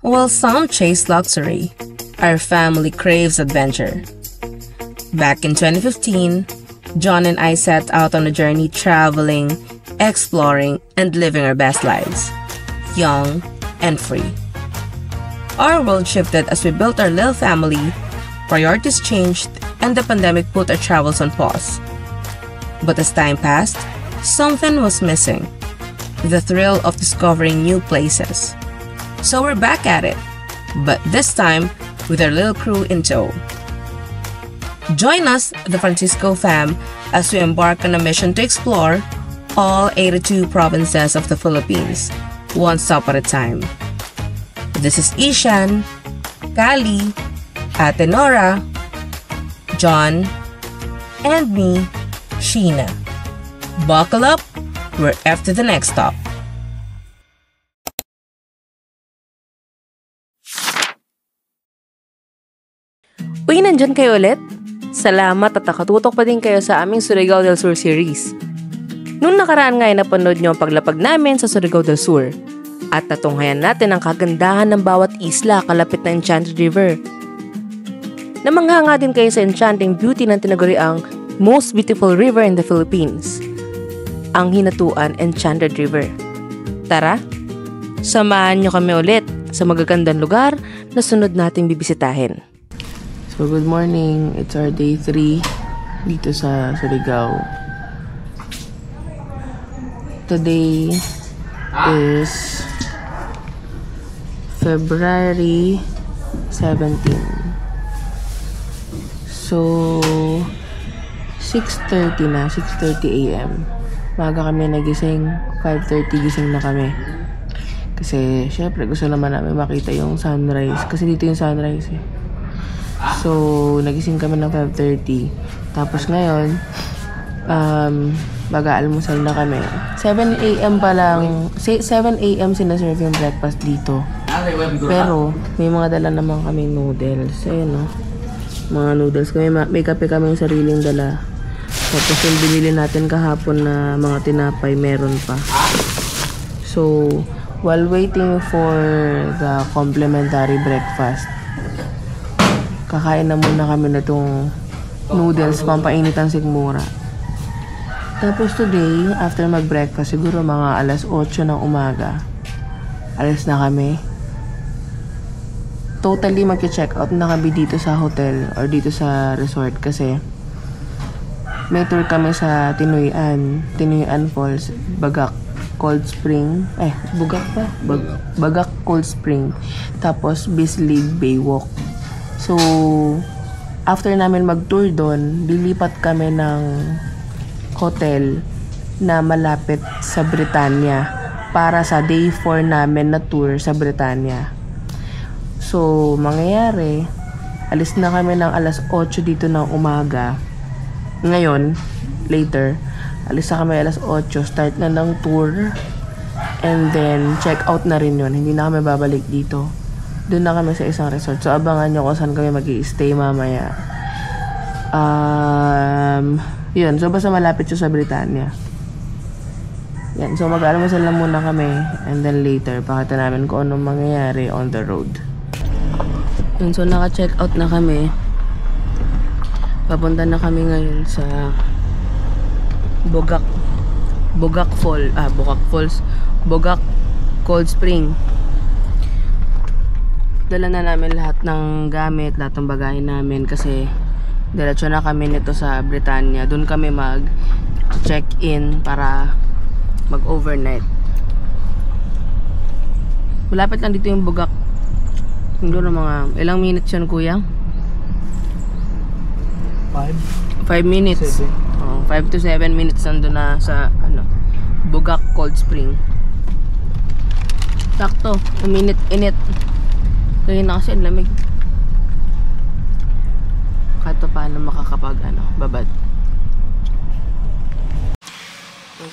While some chase luxury, our family craves adventure. Back in 2015, John and I set out on a journey traveling, exploring, and living our best lives, young and free. Our world shifted as we built our little family, priorities changed, and the pandemic put our travels on pause. But as time passed, something was missing: the thrill of discovering new places. So we're back at it, but this time with our little crew in tow. Join us, the Francisco fam, as we embark on a mission to explore all 82 provinces of the Philippines, one stop at a time. This is Ishan, Kali, Ate Nora, John, and me, Sheena. Buckle up, we're off to the next stop. Uy, nandyan kayo ulit? Salamat at nakatutok pa din kayo sa aming Surigao del Sur series. Noong nakaraan nga ay napanood nyo ang paglapag namin sa Surigao del Sur at natunghayan natin ang kagandahan ng bawat isla kalapit ng Enchanted River. Namangha nga din kayo sa enchanting beauty ng tinaguriang most beautiful river in the Philippines, ang Hinatuan Enchanted River. Tara, samahan nyo kami ulit sa magagandang lugar na sunod nating bibisitahin. So good morning, it's our day 3 dito sa Surigao. Today is February 17. So 6:30 na, 6:30 AM. Maga kami nagising, 5:30 gising na kami. Kasi syempre gusto naman namin makita yung sunrise, kasi dito yung sunrise eh. So, nagising kami ng 5:30. Tapos ngayon, mag-aalmusal na kami. 7 AM pa lang, 7 AM sinaserve yung breakfast dito. Pero, may mga dala naman kaming noodles. Ayun, no? Mga noodles. May kape kaming sariling dala. Tapos yung binili natin kahapon na mga tinapay, meron pa. So, while waiting for the complimentary breakfast, kakain na muna kami na itong noodles, pampainit ang sigmura. Tapos today, after mag-breakfast, siguro mga alas 8 ng umaga, alas na kami. Totally mag-check out na kami dito sa hotel or dito sa resort kasi may tour kami sa Tinuyan Falls, Bagak Cold Spring, Bagak Cold Spring, tapos Bislig Baywalk. So, after namin mag-tour doon, lilipat kami ng hotel na malapit sa Britannia para sa day 4 namin na tour sa Britannia. So, mangyayari, alis na kami ng alas 8 dito ng umaga. Ngayon, later, alis na kami alas 8, start na ng tour, and then check out na rin yun. Hindi na kami babalik dito. Doon na kami sa isang resort. So, abangan nyo kung saan kami mag-i-stay mamaya. Yun. So, basta malapit siya sa Britannia. Yan. So, mag-almusal lang muna kami. And then later, pakita namin kung anong mangyayari on the road. Yun. So, naka-check out na kami. Papunta na kami ngayon sa Bogak Cold Spring. Dala na namin lahat ng gamit, lahat ng bagay namin kasi diretso na kami nito sa Britannia. Doon kami mag-check-in para mag-overnight. Malapit lang dito yung Bogak. Siguro mga ilang minutes yun, kuya? 5 minutes. 7. 5 5 to 7 minutes nandun na sa Bugak Cold Spring. Sakto, uminit-init. Kaya na kasi ang lamig. Kahit paano makakapag babad.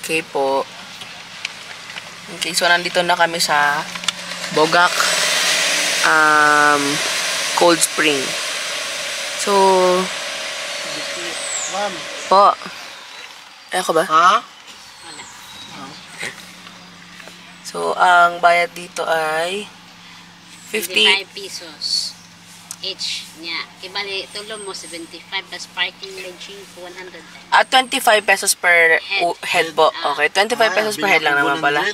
Okay po. Okay, so nandito na kami sa Bogak Cold Spring. So, Ma'am. po. Ako ba? Ha? So, ang bayad dito ay 50 55 pesos each niya. Ibali, tulong mo 75 plus parking lodging ko 110. at 25 pesos per head po. Okay, 25 pesos per head lang naman pala.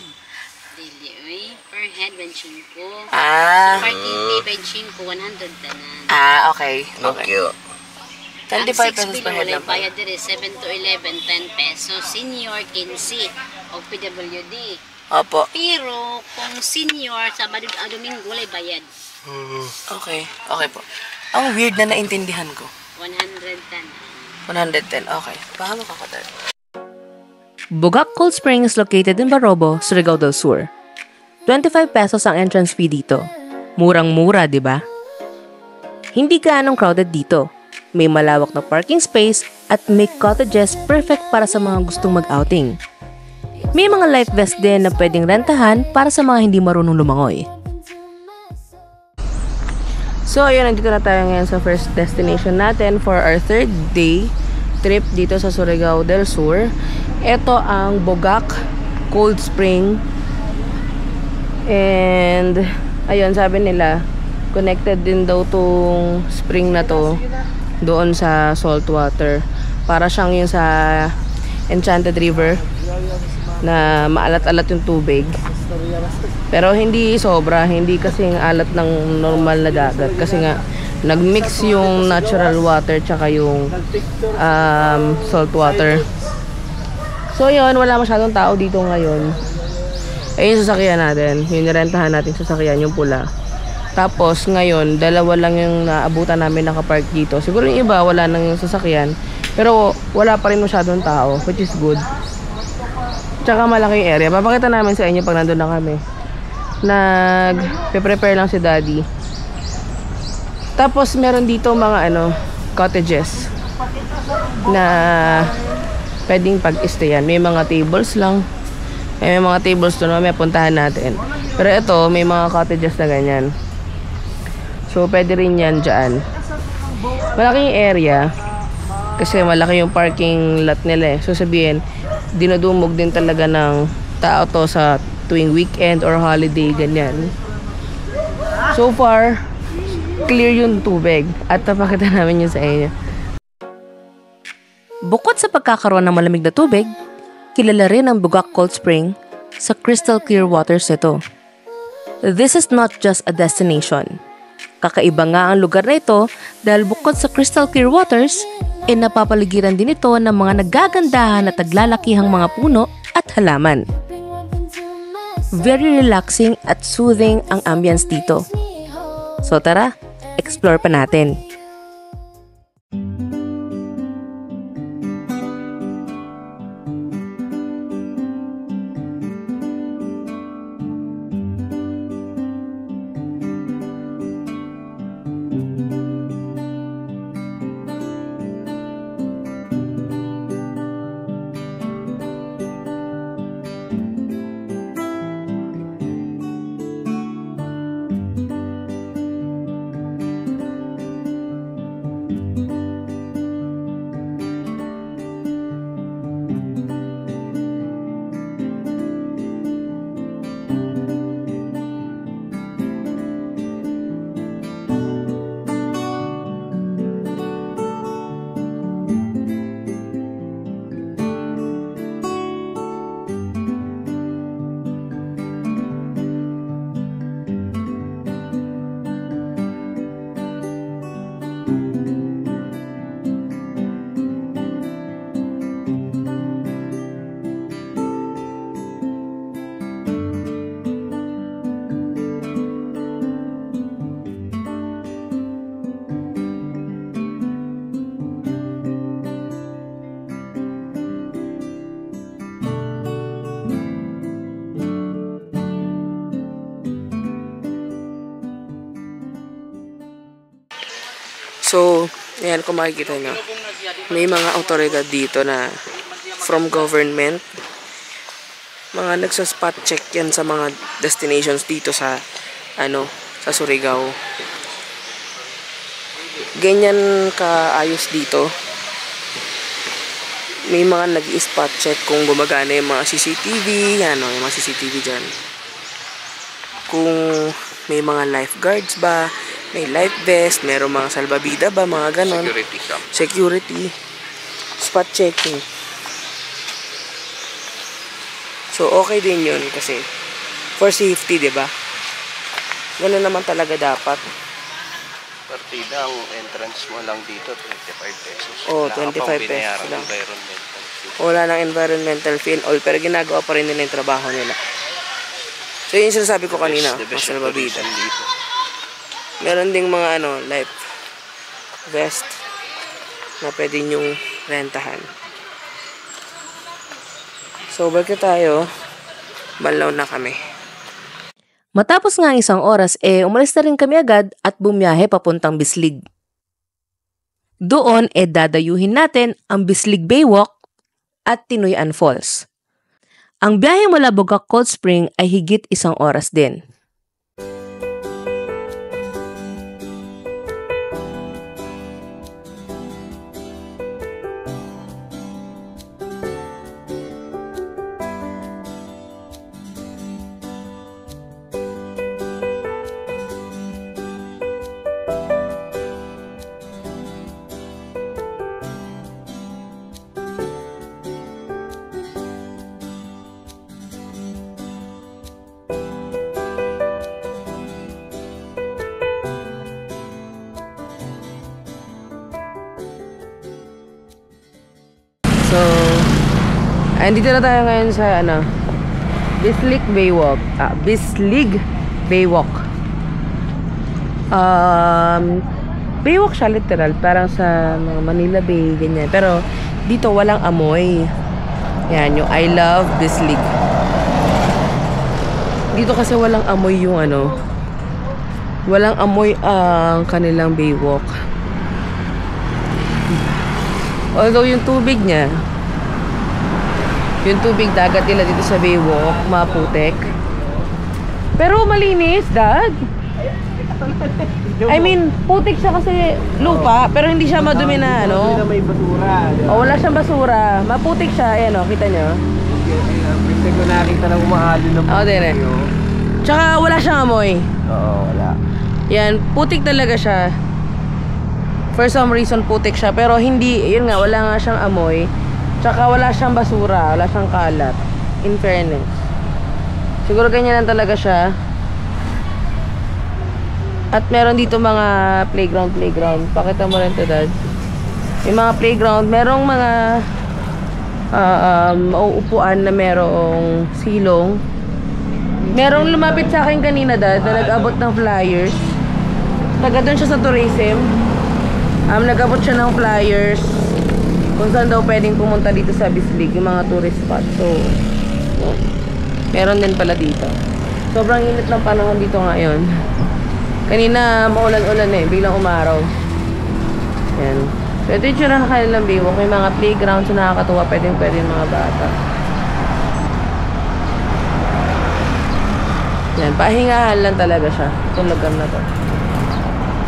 Dili, uy. Per head, 25. Ah, Parking fee, 25, 110 na. okay. Okay. 25 pesos per head lang pala. Bayad din 7 to 11, 10 pesos. Senior, 15. O PWD. Opo. Pero, kung senior, Sabado a Domingo, wala bayad. Okay. Okay po. Ang weird na naintindihan ko. 110. 110. Okay. Baka makakatal. Bugak Cold Spring is located in Barobo, Surigao del Sur. 25 pesos ang entrance fee dito. Murang-mura, di ba? Hindi gaanong crowded dito. May malawak na parking space at may cottages perfect para sa mga gustong mag-outing. May mga life vest din na pwedeng rentahan para sa mga hindi marunong lumangoy. So, ayun, nandito na tayo ngayon sa first destination natin for our third day trip dito sa Surigao del Sur. Ito ang Bogak Cold Spring. And, ayun, sabi nila, connected din daw tong spring na to doon sa salt water. Para siyang yung sa Enchanted River na maalat-alat yung tubig. Pero hindi sobra, hindi kasing alat ng normal na dagat kasi nga nagmix yung natural water tsaka yung salt water. So yun, wala masyadong tao dito ngayon. Ayun yung sasakyan natin, yung nirentahan natin sasakyan, yung pula. Tapos ngayon, dalawa lang yung naabutan namin nakapark dito. Siguro yung iba wala nang yung sasakyan, pero wala pa rin masyadong tao, which is good. Tsaka malaki yung area. Papakita namin sa inyo pag nandun na kami. Nag-prepare lang si Daddy. Tapos meron dito mga cottages na pwedeng pag-stayan. May mga tables lang. May mga tables doon na may puntahan natin. Pero ito, may mga cottages na ganyan. So, pwede rin yan dyan. Malaki yung area. Kasi malaki yung parking lot nila eh. So, sabihin, dinudumog din talaga ng tao to sa tuwing weekend or holiday, ganyan. So far, clear yung tubig. At napakita namin yun sa inyo. Bukod sa pagkakaroon ng malamig na tubig, kilala rin ang Bugak Cold Spring sa crystal clear waters nito. This is not just a destination. Kakaiba nga ang lugar na ito dahil bukod sa crystal clear waters, napapaligiran din ito ng mga nagagandahan at naglalakihang mga puno at halaman. Very relaxing at soothing ang ambience dito. So tara, explore pa natin. So, ayan kung makikita nyo, may mga autoridad dito na from government. Mga nagsa-spot check yan sa mga destinations dito sa, sa Surigao. Ganyan kaayos dito. May mga nag-i-spot check kung gumagana yung mga CCTV, yung mga CCTV dyan. Kung may mga lifeguards ba, may life vest, merong mga salbabida ba, mga ganon. Security. Spot checking. So, okay din yun kasi for safety, diba? Ganun naman talaga dapat. Partida, ang entrance mo lang dito, 25 pesos. Oh, Wala 25 ka pang pesos binayaran lang. environmental fee. Wala nang environmental fee and all, pero ginagawa pa rin nila yung trabaho nila. So, yun yung sinasabi ko kanina, The mga best salbabida. tourism dito. Meron ding mga life vest na pwede nyong rentahan. So, balik tayo. Banlaw na kami. Matapos nga ang isang oras, umalis na rin kami agad at bumiyahe papuntang Bislig. Doon, dadayuhin natin ang Bislig Baywalk at Tinoyan Falls. Ang biyahe mula Bogak Cold Spring ay higit 1 oras din. So, andito na tayo ngayon sa Bislig Baywalk. Bislig Baywalk. Baywalk siya literal, parang sa Manila Bay, ganyan. Pero dito walang amoy. Yan, yung I love Bislig. Dito kasi walang amoy yung walang amoy ang kanilang baywalk. Although yung tubig niya, yung tubig dagat nila dito sa baywalk, maputik. Pero malinis, Dad. I mean, putik siya kasi lupa, pero hindi siya madumi na Hindi na may basura. O, wala siyang basura. Maputik siya, ayan o, kita nyo. Minsan ko nakita na umahalo ng Oo, din eh. Tsaka wala siyang amoy. Oo, wala. Yan, putik talaga siya. For some reason, putik siya. Pero hindi, yun nga, wala nga siyang amoy. Tsaka wala siyang basura, wala siyang kalat. In fairness. Siguro ganyan lang talaga siya. At meron dito mga playground. Pakita mo rin to, Dad. Yung mga playground, merong mga mauupuan na merong silong. Merong lumapit sa akin kanina, Dad, na nag-abot ng flyers. Taga doon siya sa tourism. Nag-abot siya ng flyers kung saan daw pwedeng pumunta dito sa Bislig, yung mga tourist spot. So, meron din pala dito. Sobrang init ng panahon dito ngayon. Kanina, maulan-ulan biglang umaraw. Yan. So, ito yung tsura ng kanilang baywalk. May mga playgrounds na nakakatuwa, pwedeng yung mga bata. Yan, pahingahan lang talaga siya. Itong lugar na to.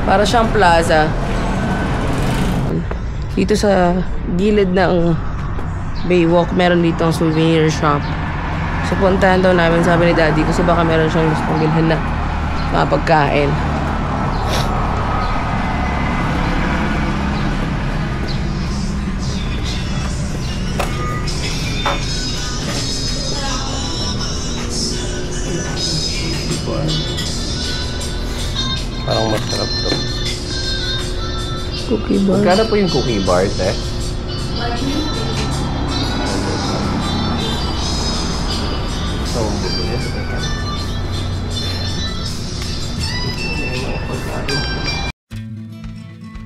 Para siyang plaza. Dito sa gilid ng baywalk, meron dito ang souvenir shop. So, puntahan daw namin, sabi ni Daddy, kasi baka meron siyang gustong bilhin na mga pagkain. Parang masarap to. Cookie bar. Magkano po yung cookie bar, te? So,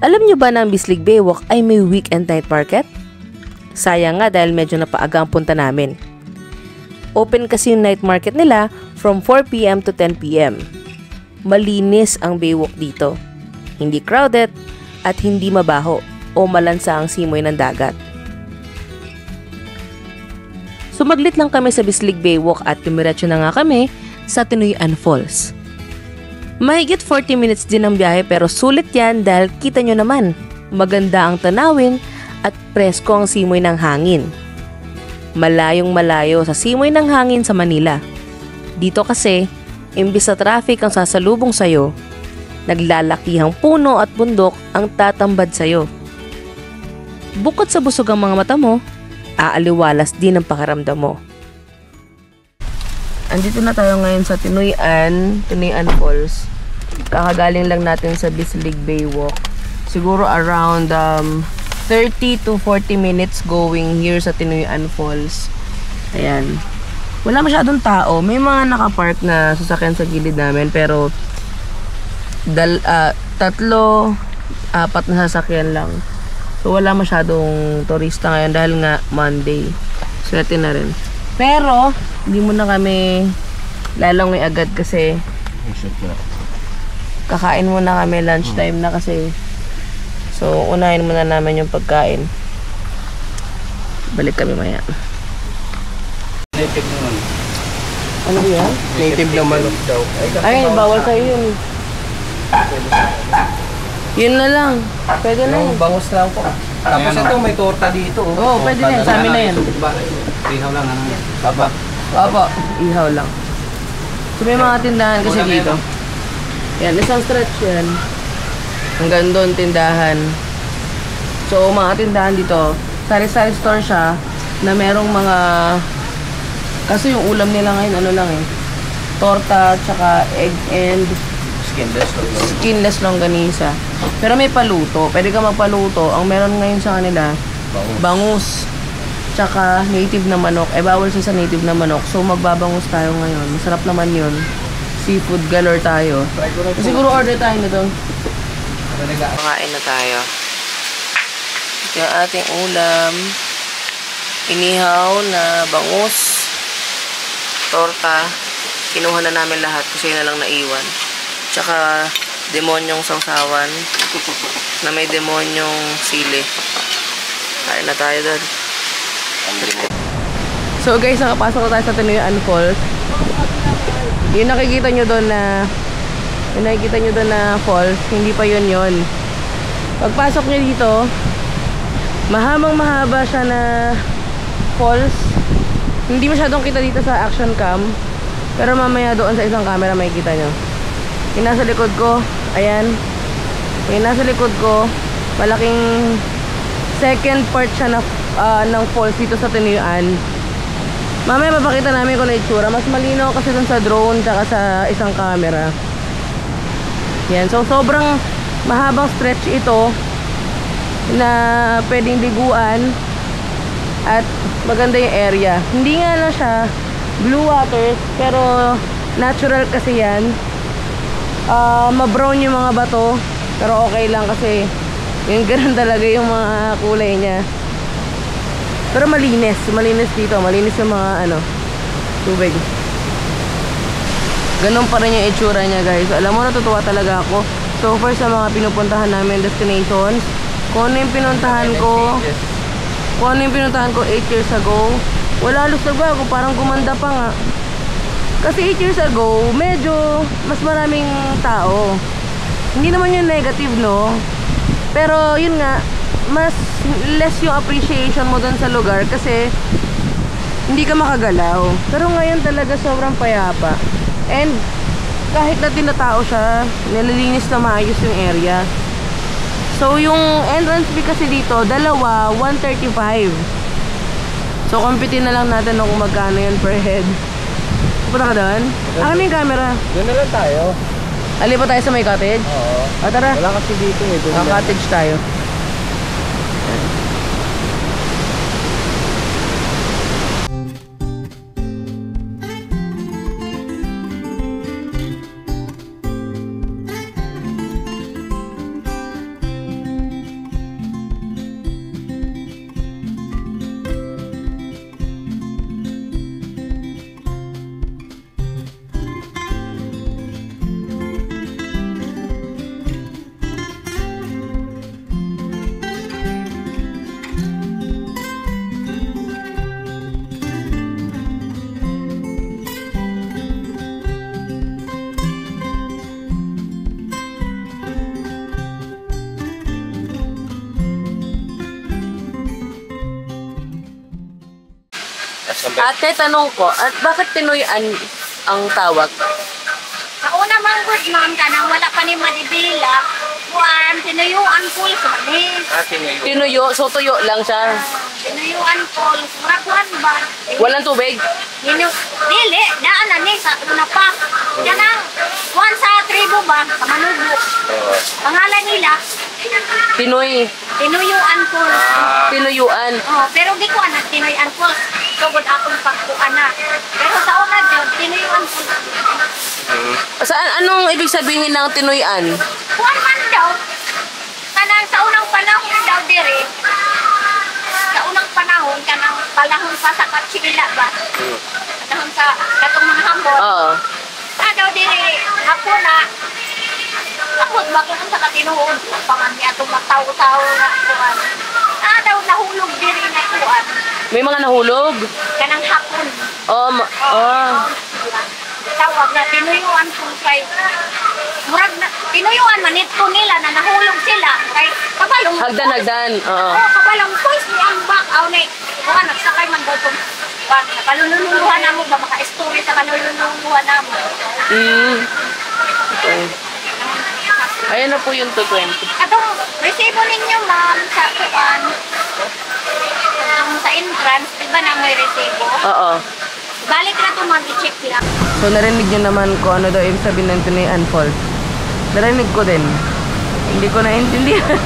Alam nyo ba na ang Bislig Baywalk ay may weekend night market? Sayang nga dahil medyo napaaga ang punta namin. Open kasi yung night market nila from 4 PM to 10 PM. Malinis ang baywalk dito. Hindi crowded, at hindi mabaho o malansa ang simoy ng dagat. Sumaglit lang kami sa Bislig Baywalk at dumiretso na nga kami sa Tinuyan Falls. Mahigit 40 minutes din ang biyahe pero sulit yan dahil kita nyo naman, maganda ang tanawin at presko ang simoy ng hangin. Malayong malayo sa simoy ng hangin sa Manila. Dito kasi, imbis sa traffic ang sasalubong sayo, naglalakihang puno at bundok ang tatambad sayo. Bukod sa busog ang mga mata mo, aaliwalas din ang pakiramdam mo. Andito na tayo ngayon sa Tinuyan Falls. Kakagaling lang natin sa Bislig Baywalk. Siguro around 30 to 40 minutes going here sa Tinuyan Falls. Ayan. Wala masyadong tao. May mga nakapark na sasakyan sa gilid namin pero 3, 4 na sasakyan lang. So wala masyadong turista ngayon dahil nga Monday. Swerte na rin. Pero hindi muna kami lalangoy agad kasi kakain muna kami, lunchtime na kasi. So unahin muna namin yung pagkain. Balik kami maya. Native naman. Ano ba yan? Native naman daw. Ay, bawal sa'yo yun. Yun na lang. Pwede na yun. Bangus lang po. Tapos ito may torta dito. Oo, pwede na yan. Sa amin na yan. Ihaw lang. Papa. Opo, ihaw lang. So may mga tindahan kasi dito. Yan, isang stretch yan. Hanggang doon tindahan. So mga tindahan dito, sari-sari store siya na merong mga, kasi yung ulam nila ngayon ano lang eh, torta, tsaka egg and skinless longganisa. Pero may paluto. Pwede ka magpaluto. Ang meron ngayon sa kanila, bangus. Tsaka native na manok. Eh, bawal siya sa native na manok. So, magbabangus tayo ngayon. Masarap naman yun. Seafood galore tayo. Siguro order tayo na to. Makain na tayo. Ito yung ating ulam. Inihaw na bangus. Torta. Kinuha na namin lahat kasi yun na lang naiwan. Tsaka demonyong sausawan na may demonyong sili. Kain na tayo doon. So guys, nakapasok na tayo sa Tinuyan Falls. Yung nakikita nyo doon na falls, hindi pa yun. Pagpasok nyo dito, mahabang mahaba siya na falls. Hindi masyadong kita dito sa action cam, pero mamaya doon sa isang camera makikita nyo. Yung nasa likod ko, ayan. Yung nasa likod ko, malaking second part siya na, ng falls dito sa Tinuyan. Mamaya mapakita namin kung ano itsura. Mas malinaw kasi dun sa drone tsaka sa isang camera. Yan, so sobrang mahabang stretch ito na pwedeng liguan at maganda yung area. Hindi nga lang siya blue waters, pero natural kasi yan. Ma-brown yung mga bato, pero okay lang kasi yung ganun talaga yung mga kulay niya. Pero malinis dito, malinis yung mga tubig. Ganun pa rin yung itsura niya, guys. Alam mo, natutuwa talaga ako. So far sa mga pinupuntahan namin destinations, kung ano yung pinuntahan ko 8 years ago, wala halos nagbago, parang gumanda pa nga. Kasi 8 years ago, medyo mas maraming tao. Hindi naman yung negative, no? Pero yun nga, mas less yung appreciation mo dun sa lugar kasi hindi ka makagalaw. Pero ngayon talaga sobrang payapa. And kahit na tinatao siya, nililinis na maayos yung area. So yung entrance fee kasi dito, dalawa, 135. So computein na lang natin kung magkano yun per head. Punta ka doon? Akin yung camera. Doon na lang tayo. Ali pa tayo sa may cottage? Oo. Tara. Wala kasi dito eh. Sa cottage tayo. Ate, tanong ko, at bakit Tinoyan ang tawag? Sa una mang good ma'am, kanang wala pa ni Madibila, kuan, tinuyuan pool sa ni. Tinuyo, so tuyo lang siya. Tinuyuan pool, muraguan ba? Walang tubig? Dili, daan na ni, sa una pa. Kanang, kuan sa tribo ba, sa Manubo. Pangalan nila, Tinoy. tinuyuan pool. Tinuyuan. Oh, pero di ko anak tinuyuan pool. Sugod akong pagkuan na. Pero sa una dyan, tinuyuan pool. Saan, anong ibig sabihin ng Tinoyan? Kuan man daw. Kanang sa unang panahon daw diri. Sa unang panahon, kanang panahon pa sa Katsila ba? Panahon sa katong mga hambon. Oo. Daw diri, ako na. Ako ba kung sa katinuod? Pangan niya itong mataw-taw na kuan. Daw nahulog diri na kuan. May mga nahulog? Kanang hapon. Tawag na tinuyuan kung kay murag na tinuyuan manito nila na nahulog sila kay kabalong Hagdan. Oo. kabalong pois ni ang back aw ni kuan nagsakay man daw tong kalululuhan namo ba maka-story sa kalululuhan namo. Okay. Ayan na po yung 220. Atong resibo ninyo ma'am sa kuan sa entrance di ba na may resibo? Oo. Balik na to ma'am i-check lang. So narinig nyo naman kung ano daw ibig sabihin ng Tinoyan Falls. Narinig ko din. Hindi ko naintindihan.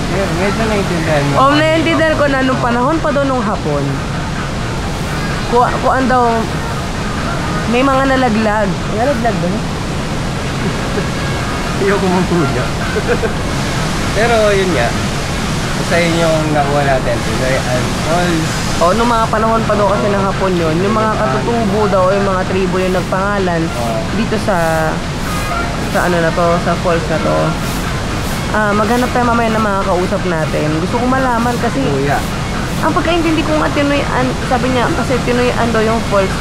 Medyo naintindihan mo. Naintindihan ko na nung panahon pa daw nung hapon. Kuan daw may mga nalaglag. Nalaglag ba? Ayoko mong puja. Pero yun nga. Sa inyong nakuha natin, Tinoyan Falls. Nung mga panahon pa daw kasi ng hapon yun, yung mga katutubo daw, yung mga tribo yung nagpangalan dito sa ano na to, sa falls na to. Maghanap tayo mamaya ng mga kausap natin. Gusto ko malaman kasi ang pagkaintindi ko nga Tinoyan, sabi niya kasi Tinoyan daw yung falls.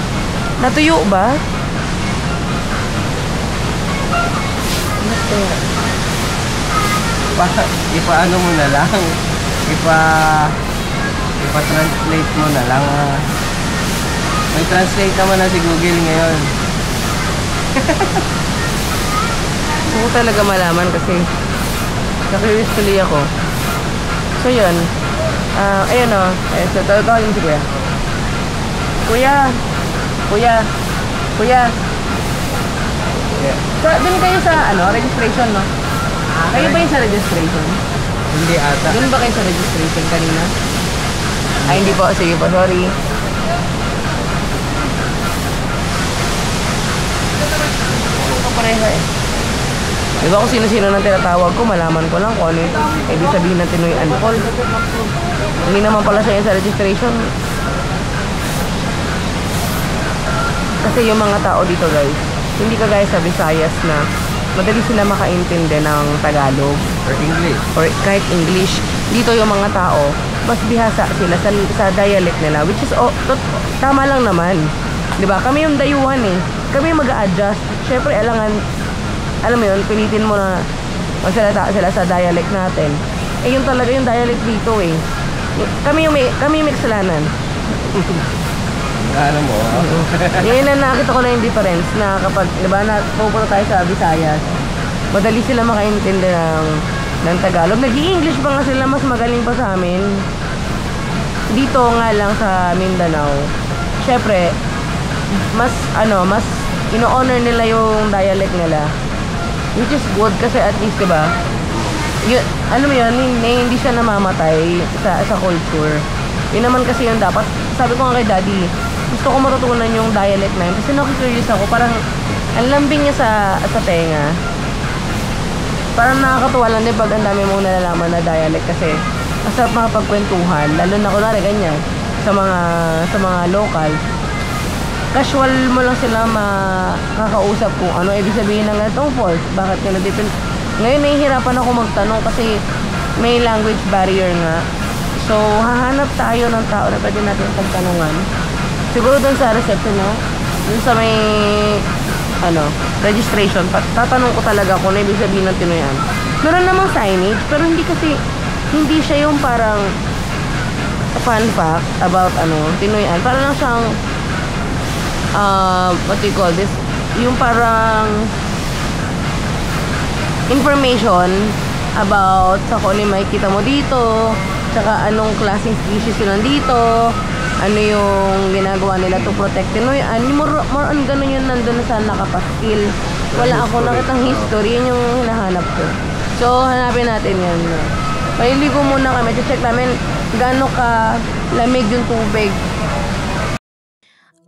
Natuyo ba? Ipaano mo na lang. Ipa-translate mo na lang. May translate naman na si Google ngayon. Gusto ko talaga malaman kasi na-curious tuloy ako. So yun. Ayun o. So tawagin si Kuya. Kuya. So, dun kayo sa registration, no? Kayo ba yung sa registration? Hindi ata. Dun ba kayo sa registration kanina? Ay, hindi po. Sige po, sorry. Pareha eh. Diba kung sino-sino nang tinatawag ko, malaman ko lang kung ano yung ibig sabihin ng Tinoyan Falls. Hindi naman pala siya sa registration. Kasi yung mga tao dito guys, hindi kagaya sa Visayas na madali sila makaintindi ng Tagalog Or English. or kahit English. Dito yung mga tao, mas bihasa sila sa dialect nila, which is tama lang naman. Diba? Kami yung dayuhan eh. Kami yung mag-a-adjust. Syempre, alam mo yun, pilitin mo na magsalita sila sa dialect natin. Eh, yun talaga yung dialect dito eh. Kami yung may kasalanan. Ano mo? Ngayon na nakita ko na yung difference na kapag, diba, pupunta tayo sa Visayas, madali sila makaintindi ng Tagalog. Nag-i-English pa nga sila, mas magaling pa sa amin. Dito nga lang sa Mindanao, syempre, mas ino-honor nila yung dialect nila. Which is good kasi at least, diba, yun, alam mo yun, hindi siya namamatay sa culture. Yun naman kasi yung dapat. Sabi ko nga kay Daddy, gusto ko matutunan yung dialect na yun kasi nakikurious ako, parang ang lambing niya sa tenga. Parang nakakatuwa lang din pag ang dami mong nalalaman na dialect kasi masarap makapagkwentuhan, lalo na kunwari ganyan sa mga local. Casual mo lang sila makakausap kung ano ibig sabihin ng ganitong falls, bakit ka na-depend. Ngayon nahihirapan ako magtanong kasi may language barrier nga. So hahanap tayo ng tao na pwede natin pagtanungan. Siguro doon sa reception, no? Doon sa may registration, tatanong ko talaga kung ano ibig sabihin ng Tinoyan. Meron namang signage, pero hindi siya yung parang fun fact about Tinoyan. Para lang siyang what do you call this? Yung parang information about sa kung ano yung makikita mo dito, tsaka anong klaseng species yun nandito, ano yung ginagawa nila to protect Tinoyan. More on ganun yun nandun sa nakapaskil. Wala ako nakitang history, yun yung hinahanap ko. So, hanapin natin yan. Maliligo muna kami, check namin gaano ka lamig yung tubig.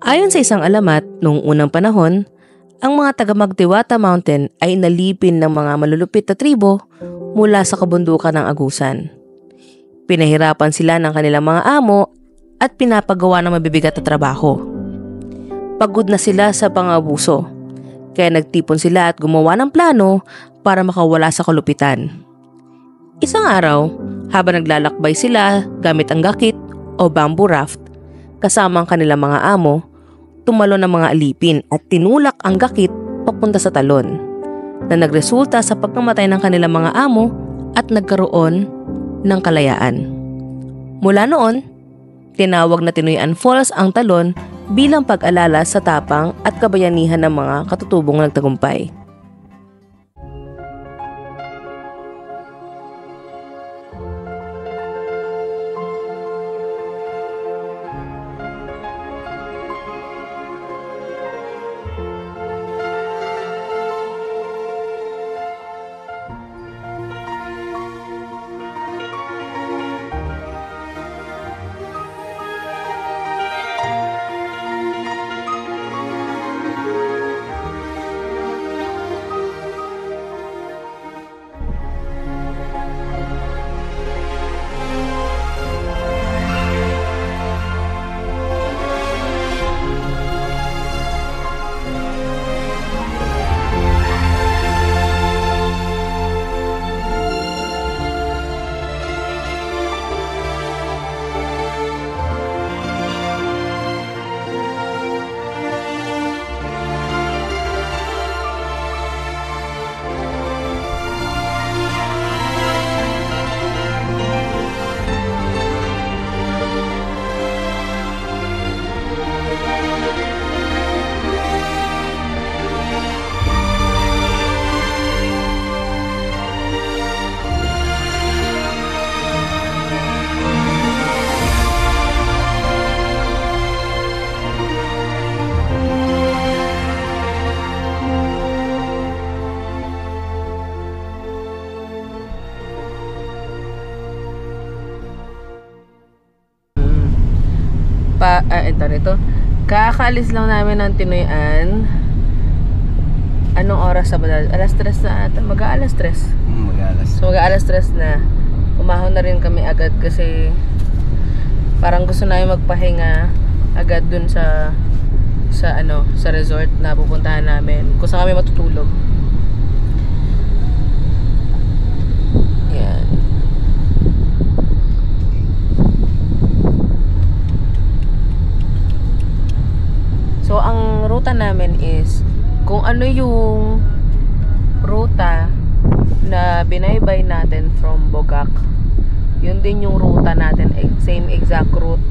Ayon sa isang alamat, noong unang panahon, ang mga taga Magtiwata Mountain ay inalipin ng mga malulupit na tribo mula sa kabundukan ng Agusan. Pinahirapan sila ng kanilang mga amo at pinapagawa ng mabibigat na trabaho. Pagod na sila sa pang-abuso, kaya nagtipon sila at gumawa ng plano para makawala sa kalupitan. Isang araw, habang naglalakbay sila gamit ang gakit o bamboo raft, kasama ang kanilang mga amo, tumalon ng mga alipin at tinulak ang gakit papunta sa talon, na nagresulta sa pagkamatay ng kanilang mga amo at nagkaroon ng kalayaan. Mula noon, tinawag na Tinoyan Falls ang talon bilang pag-alala sa tapang at kabayanihan ng mga katutubong nagtagumpay. Kakaalis lang namin ng Tinoyan. Anong oras sa ba? Alas 3 na ata. Mag-aalas 3. So mag-aalas 3 na. Umahon na rin kami agad kasi parang gusto namin magpahinga agad dun sa resort na pupuntahan namin. Kung saan kami matutulog. Yan. So, ang ruta namin is kung ano yung ruta na binaybay natin from Bogak, yun din yung ruta natin, same exact route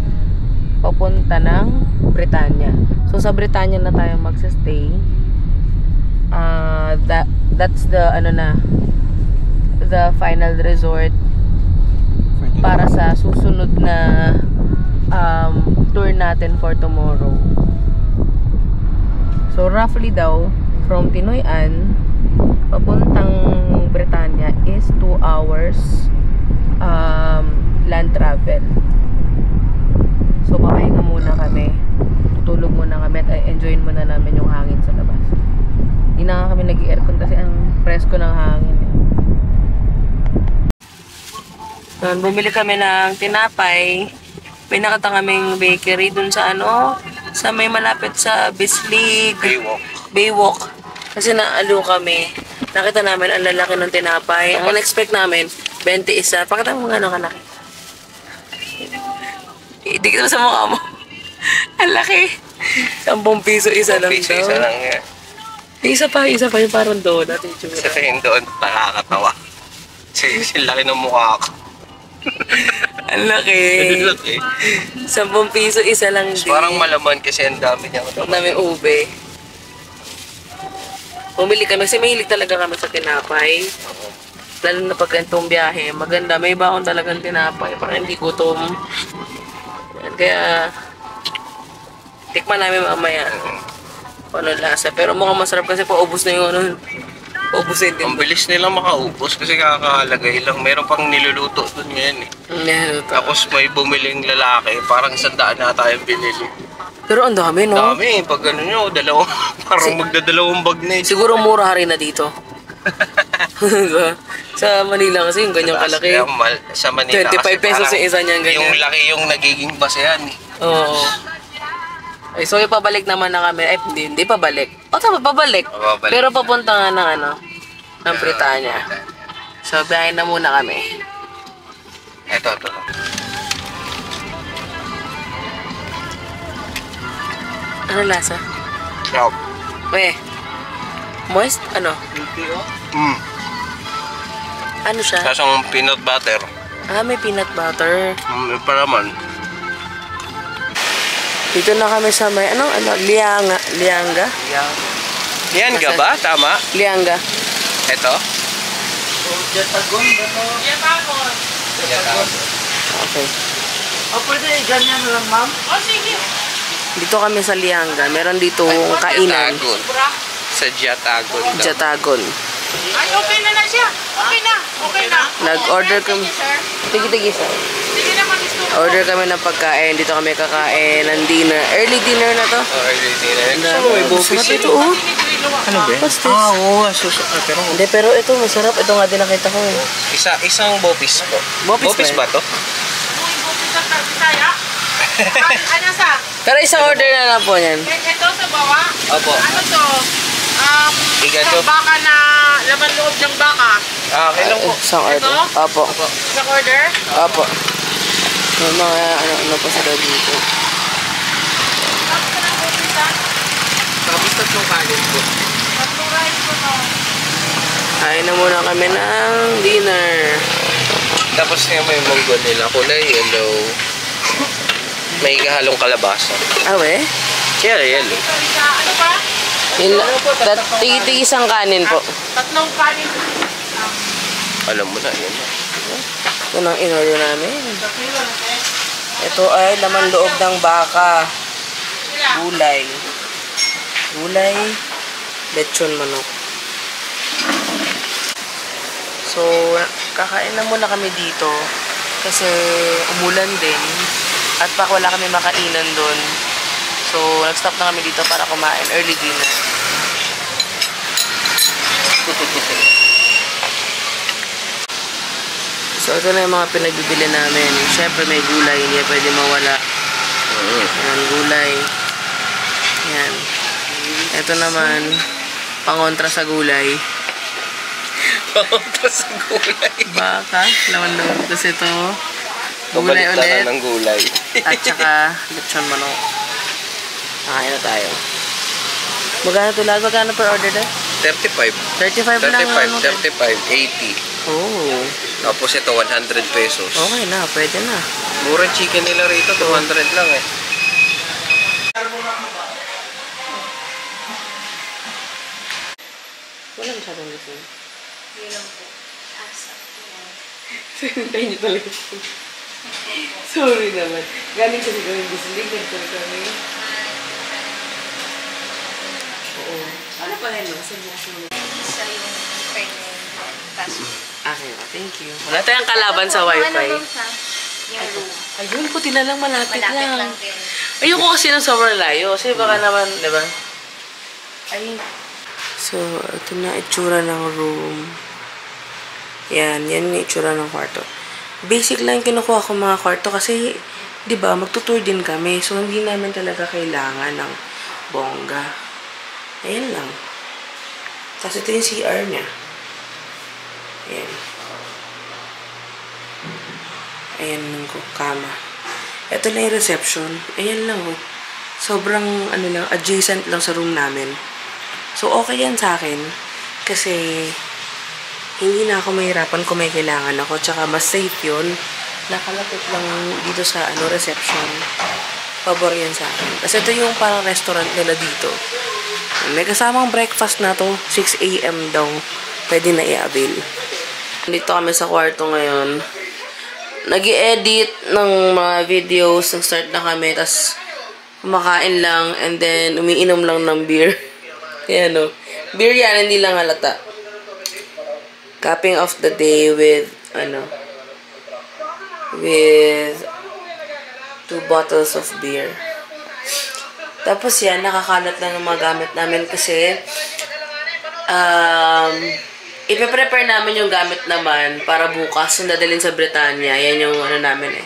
papunta ng Britanya. So, sa Britanya na tayo magsistay. That's the the final resort para sa susunod na tour natin for tomorrow. So, roughly daw, from Tinoyan, papuntang Britanya is 2 hours land travel. So, papahinga muna kami. Tutulog muna kami at enjoyin muna namin yung hangin sa labas. Hindi na nga kami nag-aircon kasi ang presko ng hangin. So, bumili kami ng tinapay. Pinakita kaming bakery dun sa sa may malapit sa Bislig Baywalk. Kasi naalo kami. Nakita namin ang lalaki ng tinapay. Ang expect namin 20 isa. Pakita mo nga kalaki. Idikit mo sa mukha mo. Ang laki. 10 piso isa lang daw. Isa lang yan. Isa pa yung parang donut. Isa pa yung doon, nakakatawa. Kasi laki ng mukha ko. Ang laki. 10 piso, isa lang din. Parang malaman kasi ang dami niya. Ang dami ube. Bumili kami kasi mahilig talaga kami sa tinapay. Lalo na pag ganitong biyahe, maganda. May baon talagang tinapay para hindi gutom. Yan, kaya tikman namin mamaya kung ano lasa. Pero mukhang masarap kasi paubos na yung ano. Ubusin din. Ang bilis nilang makaubos kasi kakakalagay lang. Meron pang niluluto dun ngayon eh. Niluto. Tapos may bumiling lalaki, parang 100 na tayo binili. Pero ang dami, no? Dami, pag ano nyo, parang magdadalawang bag na eh. Siguro mura rin na dito. Sa Manila kasi yung ganyang kalaki. Sa Manila 25 pesos yung isa niyan ganyan. Yung laki yung nagiging basehan eh. Oo. Ay, so ipabalik naman na kami. Ay, hindi pabalik. O, tama, pabalik. Pabalik. Pero papunta nga ng ano, ng Britanya. So, biyahin na muna kami. Ito. Ano lasa? Yup. Moist? Ano? Ano siya? Kasang peanut butter. May peanut butter. Pa naman. Dito na kami sa may, Lianga? Lianga ba? Tama? Lianga. Ito? Jatagon ba to? Okay. O pwede ganyan lang, ma'am? Dito kami sa Lianga. Meron dito kainan. Jatagon. Sa Jatagon. Jatagon. Ay, okay na siya. Okay na. Nag-order kami. Tigi-tigi sir. Sige na mag-gusto. Order kami ng pagkain. Dito kami kakain ng dinner. Early dinner na to. Early dinner. May bopis ito, oh. Ano ba? Pastis. Oo. Pero Hindi, pero ito masarap. Ito nga din nakita ko. isang bopis po. Bopis ba to? Uy, bukit sa Bisaya. Ano sa? Pero isang order na lang po yan. Ito sa bawa? Opo. Ano to? Igato. Baka na laman loob ng baka. Okay lang po. Isang order. Ito? Opo. Isang order? Opo. May mga ano pa sila dito. Tapos ka ng bukit sa? Tapos tatlong kanin po. Tatlong rice ko to. Kain na muna kami ng dinner. Tapos nga may munggo nila. Kulay yellow. May kahalong kalabasa. We? Yellow. Ano pa? Tigi-tigi isang kanin po. Tatlong kanin. Alam mo na, yun na. Ito nang in-order namin. Ito ay laman loob ng baka. Gulay. Lechon manok. So, kakain na muna kami dito. Kasi umulan din. At baka wala kami makainan doon. So, nag-stop na kami dito para kumain. Early dinner. So, ito na yung mga pinagbibili namin. Siyempre, may gulay. Hindi pwede mawala. Yan, gulay. Yan. Ito naman, pangontra sa gulay. Pangontra sa gulay. Baka, laman-laman. Tapos ito, gulay ulit. Ng gulay. At saka, lechon manok. Nakain na tayo. Magkano ito lahat? Magkano per order na? 35. 35 lang. 35, 80. Oh. Tapos ito, 100 pesos. Okay na, pwede na. Murang chicken nila rito, 200 lang eh. Wala masyadong gising. Hinintay niyo talaga. Sorry naman. Galing kasi kami gising. Nagtala kami. Oo. Ano pa rin, no? Sa bukas mo. Sa yung Okay, thank you. Wala tayong kalaban sa wifi. Ano sa yung room? Ayun, puti na lang, malapit Malapit lang. lang din. Ayoko kasi ng sobrang layo. Kasi baka naman, di ba? Ay. So, ito na itsura ng room. Yan yung itsura ng kwarto. Basic lang kinukuha ko mga kwarto kasi, di ba, magtutour din kami. So, hindi namin talaga kailangan ng bongga. Ayan lang. Tapos ito yung CR niya. Ayan. Ayan lang ko, kama. Ito lang yung reception. Ayan lang oh. Sobrang, adjacent lang sa room namin. So, okay yan sa akin. Kasi, hindi na ako mahirapan kung may kailangan ako. Tsaka, mas safe yun. nakalapit lang dito sa reception. Pabor yan sa akin. Kasi ito yung parang restaurant nila dito. May kasamang breakfast na to. 6 a.m. daw. Pwede na i-avail. Dito kami sa kwarto ngayon. Nag-i-edit ng mga videos. Nag-start na kami. Tapos kumakain lang. And then umiinom lang ng beer. Ayan o. Beer yan. Hindi lang halata. Capping off the day with with 2 bottles of beer. Tapos yan, nakakalat lang ng mga gamit namin kasi ipe-prepare namin yung gamit naman para bukas yung dadalhin sa Britanya. Yan yung namin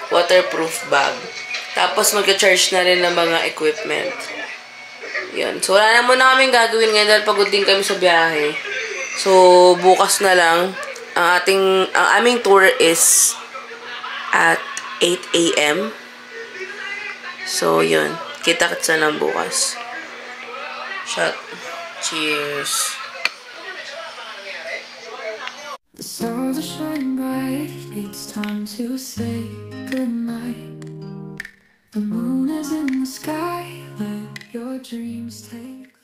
waterproof bag. Tapos mag-charge na rin ng mga equipment. Yan. So wala na muna kaming gagawin ngayon dahil pagod din kami sa biyahe. So bukas na lang. Ang aming tour is at 8 a.m. So yun. Kita-kits na lang bukas. Shot. Cheers. The stars are shining bright. It's time to say goodnight. The moon is in the sky. Let your dreams take